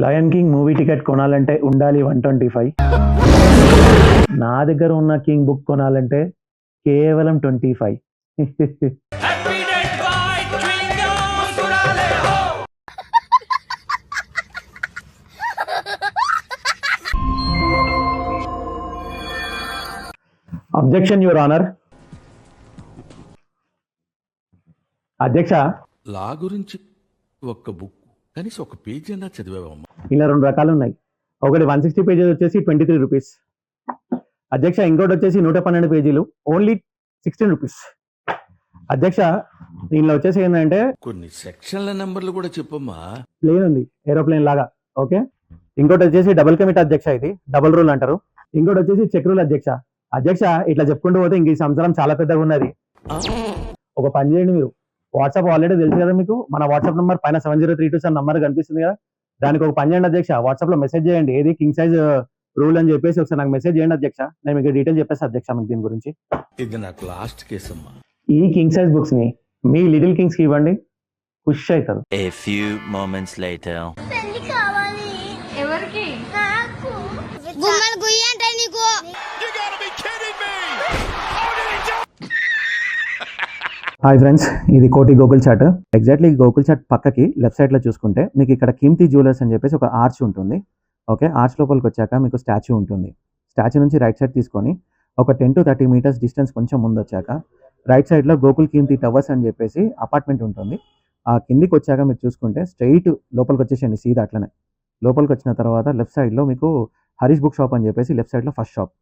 Lion king movie ticket కొనాలంటే ఉండాలి 125. నా దగ్గర ఉన్న కింగ్ బుక్ కొనాలంటే కేవలం 25. Objection your honour. అధ్యక్ష, లా గురించి ఒక్క బుక్ కనీసం ఒక పేజీ అన్నా చదివావమ్మా? ఇలా 2 రకాలు ఉన్నాయి. ఒకటి 160 పేజెస్ వచ్చేసి 23 రూపీస్. అధ్యక్ష, ఇంకోటి వచ్చేసి 112 పేజీలు ఓన్లీ 16 రూపీస్. అధ్యక్ష, దీనిలో వచ్చేసి ఏంటంటే కొన్ని సెక్షన్ల నెంబర్లు కూడా చెప్పమ్మా. ప్లేన్ ఉంది, ఏరోప్లేన్ లాగా. ఓకే. ఇంకోటి వచ్చేసి డబుల్ కమిట్ అధ్యక్ష, ఇది డబుల్ రూల్ అంటారు. ఇంకోటి వచ్చేసి చెక్ రూల్ అధ్యక్ష. అధ్యక్ష, ఇట్లా చెప్పుకుంటూ పోతే ఇంక ఈ సంవత్సరం చాలా పెద్దగా ఉన్నది. ఒక పని చేయండి, మీరు వాట్సాప్ ఆల్రెడీ తెలుసు కదా మీకు, మన వాట్సాప్ నెంబర్ పైన 7032 నంబర్ కనిపిస్తుంది కదా, దానికి ఒక పని చేయండి అధ్యక్ష. వాట్సాప్ లో మెసేజ్ చేయండి, ఏది కింగ్ సైజ్ రూల్ అని చెప్పేసి ఒకసారి నాకు మెసేజ్ చేయండి అధ్యక్ష. నేను మీకు డీటెయిల్ చెప్పేసి అధ్యక్ష మీకు దీని గురించి. ఇది నాకు లాస్ట్ కేసు అమ్మా. ఈ కింగ్ సైజ్ బుక్స్ ని మీ లిటిల్ కింగ్స్ కి ఇవ్వండి, ఖుష్ అవుతారు. A few moments later. పెళ్లి కావాలి. ఎవరికి? నాకు గుమ్మలు గుయ్యి అంటే నీకు. హాయ్ ఫ్రెండ్స్, ఇది కోటి గోకుల్ చాట్. ఎగ్జాక్ట్లీ గోకుల్ చాట్ పక్కకి లెఫ్ట్ సైడ్ లో చూసుకుంటే మీకు ఇక్కడ కీర్తి జ్యువెలర్స్ అని చెప్పేసి ఒక ఆర్చ్ ఉంటుంది. ఓకే, ఆర్చ్ లోపలికి వచ్చాక మీకు స్టాచ్యూ ఉంటుంది. స్టాచ్యూ నుంచి రైట్ సైడ్ తీసుకొని ఒక 10 to 30 మీటర్స్ డిస్టెన్స్ కొంచెం ముందు వచ్చాక రైట్ సైడ్ లో గోకుల్ కీర్తి టవర్స్ అని చెప్పేసి అపార్ట్మెంట్ ఉంటుంది. ఆ కిందికి వచ్చాక మీరు చూసుకుంటే స్ట్రైట్ లోపలికి వచ్చేసేయండి, సీదా అట్లనే. లోపలికి వచ్చిన తర్వాత లెఫ్ట్ సైడ్ లో మీకు హరీష్ బుక్ షాప్ అని చెప్పేసి లెఫ్ట్ సైడ్ లో ఫస్ట్ షాప్.